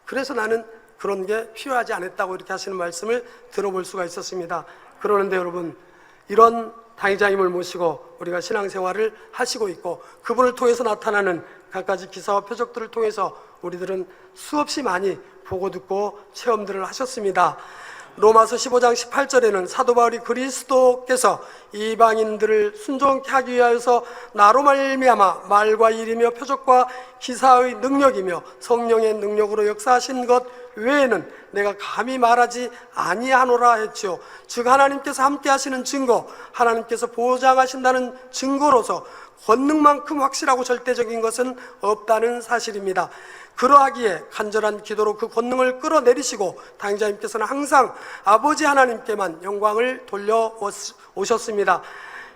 그래서 나는 그런 게 필요하지 않았다고 이렇게 하시는 말씀을 들어볼 수가 있었습니다. 그러는데 여러분, 이런 당회장님을 모시고 우리가 신앙생활을 하시고 있고 그분을 통해서 나타나는 갖가지 기사와 표적들을 통해서 우리들은 수없이 많이 보고 듣고 체험들을 하셨습니다. 로마서 15장 18절에는 사도 바울이 그리스도께서 이방인들을 순종케 하기 위하여서 나로 말미암아 말과 일이며 표적과 기사의 능력이며 성령의 능력으로 역사하신 것 외에는 내가 감히 말하지 아니하노라 했죠. 즉 하나님께서 함께 하시는 증거, 하나님께서 보장하신다는 증거로서 권능만큼 확실하고 절대적인 것은 없다는 사실입니다. 그러하기에 간절한 기도로 그 권능을 끌어내리시고 당자님께서는 항상 아버지 하나님께만 영광을 돌려오셨습니다.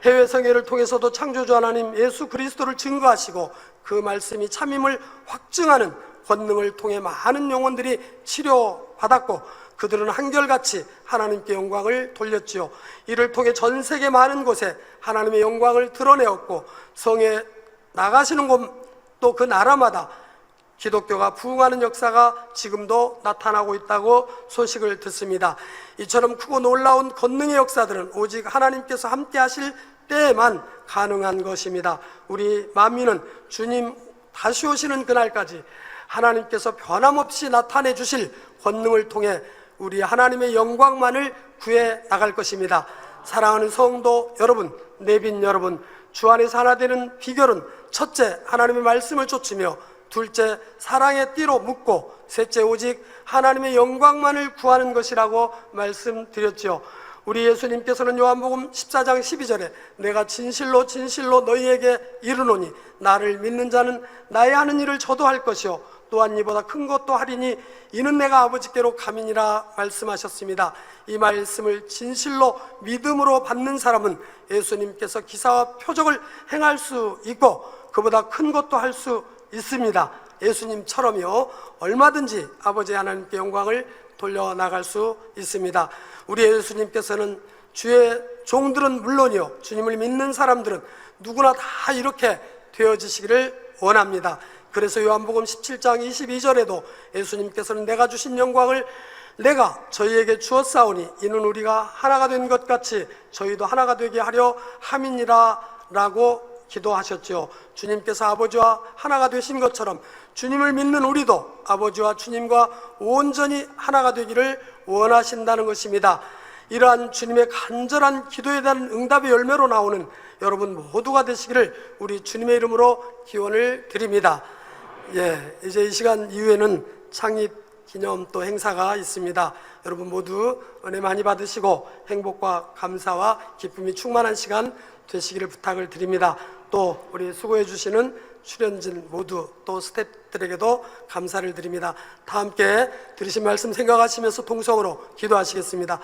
해외 성회를 통해서도 창조주 하나님 예수 그리스도를 증거하시고 그 말씀이 참임을 확증하는 권능을 통해 많은 영혼들이 치료받았고 그들은 한결같이 하나님께 영광을 돌렸지요. 이를 통해 전 세계 많은 곳에 하나님의 영광을 드러내었고 성에 나가시는 곳 또 그 나라마다 기독교가 부흥하는 역사가 지금도 나타나고 있다고 소식을 듣습니다. 이처럼 크고 놀라운 권능의 역사들은 오직 하나님께서 함께 하실 때에만 가능한 것입니다. 우리 만민은 주님 다시 오시는 그날까지 하나님께서 변함없이 나타내 주실 권능을 통해 우리 하나님의 영광만을 구해 나갈 것입니다. 사랑하는 성도 여러분, 내빈 여러분, 주 안에서 하나 되는 비결은 첫째, 하나님의 말씀을 쫓으며 둘째, 사랑의 띠로 묶고 셋째, 오직 하나님의 영광만을 구하는 것이라고 말씀드렸죠. 우리 예수님께서는 요한복음 14장 12절에 내가 진실로 진실로 너희에게 이르노니 나를 믿는 자는 나의 하는 일을 저도 할 것이요 또한 이보다 큰 것도 하리니 이는 내가 아버지께로 감이니라 말씀하셨습니다. 이 말씀을 진실로 믿음으로 받는 사람은 예수님께서 기사와 표적을 행할 수 있고 그보다 큰 것도 할 수 있습니다. 예수님처럼요 얼마든지 아버지 하나님께 영광을 돌려나갈 수 있습니다. 우리 예수님께서는 주의 종들은 물론이요 주님을 믿는 사람들은 누구나 다 이렇게 되어지시기를 원합니다. 그래서 요한복음 17장 22절에도 예수님께서는 내가 주신 영광을 내가 저희에게 주었사오니 이는 우리가 하나가 된 것 같이 저희도 하나가 되게 하려 함이니라 라고 기도하셨죠. 주님께서 아버지와 하나가 되신 것처럼 주님을 믿는 우리도 아버지와 주님과 온전히 하나가 되기를 원하신다는 것입니다. 이러한 주님의 간절한 기도에 대한 응답의 열매로 나오는 여러분 모두가 되시기를 우리 주님의 이름으로 기원을 드립니다. 이제 이 시간 이후에는 창립 기념 또 행사가 있습니다. 여러분 모두 은혜 많이 받으시고 행복과 감사와 기쁨이 충만한 시간 되시기를 부탁을 드립니다. 또 우리 수고해 주시는 출연진 모두 또 스태프들에게도 감사를 드립니다. 다 함께 들으신 말씀 생각하시면서 통성으로 기도하시겠습니다.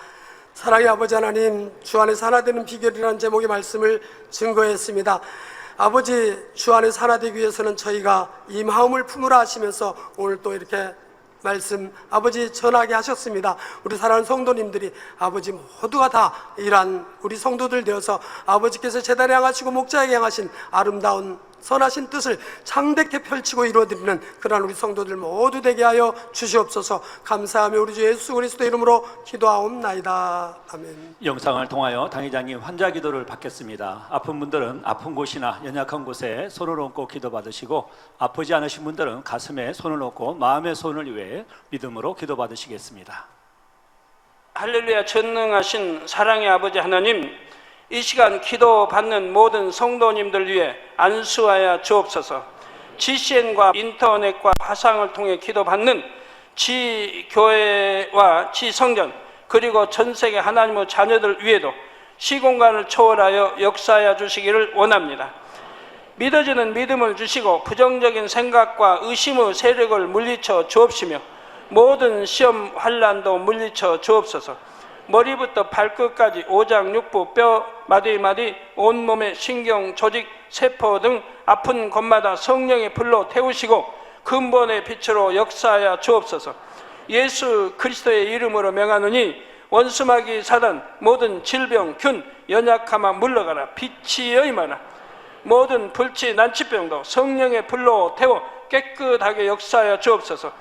사랑의 아버지 하나님, 주 안에서 하나 되는 비결이라는 제목의 말씀을 증거했습니다. 아버지, 주 안에서 하나 되기 위해서는 저희가 이 마음을 품으라 하시면서 오늘 또 이렇게 말씀 아버지 전하게 하셨습니다. 우리 사랑하는 성도님들이 아버지 모두가 다 이러한 우리 성도들 되어서 아버지께서 제단에 향하시고 목자에게 향하신 아름다운 선하신 뜻을 창대케 펼치고 이루어드리는 그러한 우리 성도들 모두 되게 하여 주시옵소서. 감사하며 우리 주 예수 그리스도 이름으로 기도하옵나이다. 아멘. 영상을 통하여 당회장님 환자 기도를 받겠습니다. 아픈 분들은 아픈 곳이나 연약한 곳에 손을 얹고 기도받으시고 아프지 않으신 분들은 가슴에 손을 얹고 마음의 손을 위해 믿음으로 기도받으시겠습니다. 할렐루야. 전능하신 사랑의 아버지 하나님, 이 시간 기도받는 모든 성도님들 위해 안수하여 주옵소서. GCN과 인터넷과 화상을 통해 기도받는 지교회와 지성전 그리고 전 세계 하나님의 자녀들 위에도 시공간을 초월하여 역사하여 주시기를 원합니다. 믿어지는 믿음을 주시고 부정적인 생각과 의심의 세력을 물리쳐 주옵시며 모든 시험 환난도 물리쳐 주옵소서. 머리부터 발끝까지 오장육부 뼈 마디마디 온몸의 신경 조직 세포 등 아픈 곳마다 성령의 불로 태우시고 근본의 빛으로 역사하여 주옵소서. 예수 그리스도의 이름으로 명하노니 원수마귀 사단 모든 질병 균 연약함아 물러가라. 빛이 여임하라. 모든 불치 난치병도 성령의 불로 태워 깨끗하게 역사하여 주옵소서.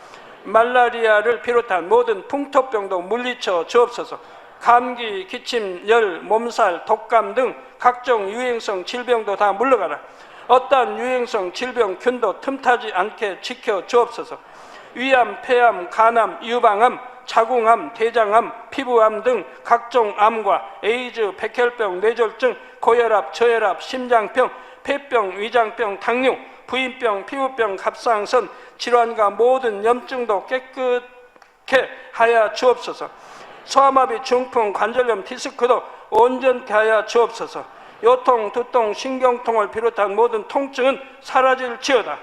말라리아를 비롯한 모든 풍토병도 물리쳐 주옵소서. 감기, 기침, 열, 몸살, 독감 등 각종 유행성 질병도 다 물러가라. 어떠한 유행성 질병 균도 틈타지 않게 지켜 주옵소서. 위암, 폐암, 간암, 유방암, 자궁암, 대장암, 피부암 등 각종 암과 에이즈, 백혈병, 뇌졸중, 고혈압, 저혈압, 심장병, 폐병, 위장병, 당뇨, 부인병, 피부병, 갑상선 질환과 모든 염증도 깨끗게 하여 주옵소서. 소아마비, 중풍, 관절염, 디스크도 온전케 하여 주옵소서. 요통, 두통, 신경통을 비롯한 모든 통증은 사라질지어다.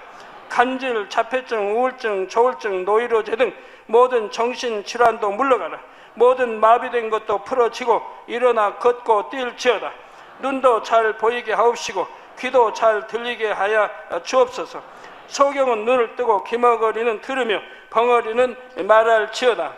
간질, 자폐증, 우울증, 조울증, 노이로제 등 모든 정신질환도 물러가라. 모든 마비된 것도 풀어지고 일어나 걷고 뛸지어다. 눈도 잘 보이게 하옵시고 귀도 잘 들리게 하여 주옵소서. 소경은 눈을 뜨고 기머거리는 들으며 벙어리는 말할지어다.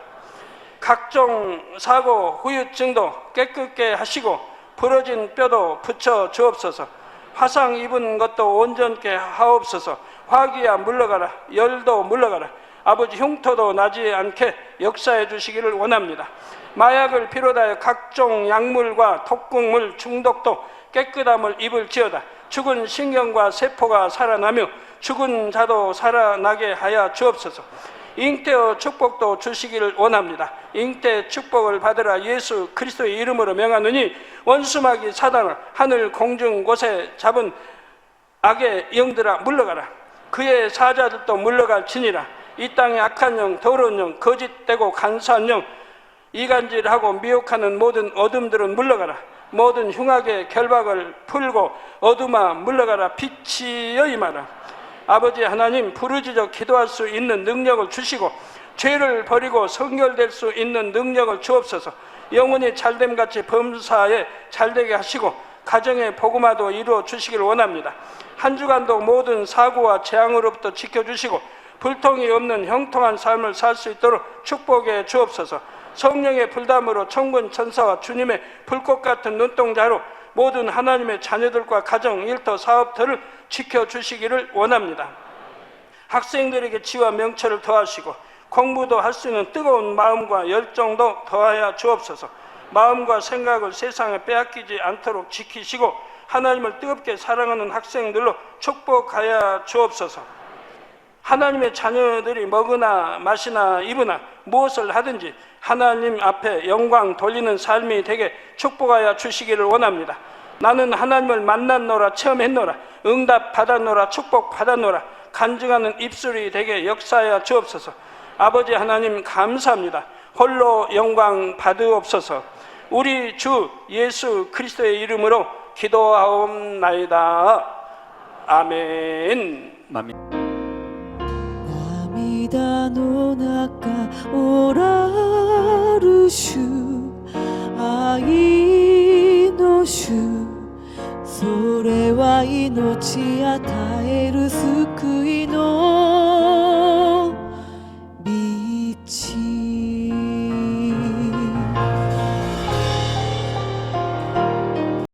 각종 사고, 후유증도 깨끗게 하시고 부러진 뼈도 붙여 주옵소서. 화상 입은 것도 온전케 하옵소서. 화기야 물러가라. 열도 물러가라. 아버지 흉터도 나지 않게 역사해 주시기를 원합니다. 마약을 비롯하여 각종 약물과 독극물 중독도 깨끗함을 입을지어다. 죽은 신경과 세포가 살아나며 죽은 자도 살아나게 하여 주옵소서. 잉태의 축복도 주시기를 원합니다. 잉태 축복을 받으라. 예수 그리스도의 이름으로 명하노니 원수마귀 사단을 하늘 공중 곳에 잡은 악의 영들아 물러가라. 그의 사자들도 물러갈지니라. 이 땅의 악한 영, 더러운 영, 거짓되고 간사한 영, 이간질하고 미혹하는 모든 어둠들은 물러가라. 모든 흉악의 결박을 풀고 어둠아 물러가라. 빛이 여임하라. 아버지 하나님, 부르짖어 기도할 수 있는 능력을 주시고 죄를 버리고 성결될 수 있는 능력을 주옵소서. 영혼이 잘됨같이 범사에 잘되게 하시고 가정의 복음화도 이루어 주시길 원합니다. 한 주간도 모든 사고와 재앙으로부터 지켜주시고 불통이 없는 형통한 삶을 살 수 있도록 축복해 주옵소서. 성령의 불담으로 천군 천사와 주님의 불꽃 같은 눈동자로 모든 하나님의 자녀들과 가정, 일터, 사업들을 지켜주시기를 원합니다. 학생들에게 지와 명철을 더하시고 공부도 할 수 있는 뜨거운 마음과 열정도 더하여 주옵소서. 마음과 생각을 세상에 빼앗기지 않도록 지키시고 하나님을 뜨겁게 사랑하는 학생들로 축복하여 주옵소서. 하나님의 자녀들이 먹으나 마시나 입으나 무엇을 하든지 하나님 앞에 영광 돌리는 삶이 되게 축복하여 주시기를 원합니다. 나는 하나님을 만났노라, 체험했노라, 응답 받았노라, 축복 받았노라, 간증하는 입술이 되게 역사하여 주옵소서. 아버지 하나님 감사합니다. 홀로 영광 받으옵소서. 우리 주 예수 그리스도의 이름으로 기도하옵나이다. 아멘. 涙の中おらる主愛の主それは命与える救いの道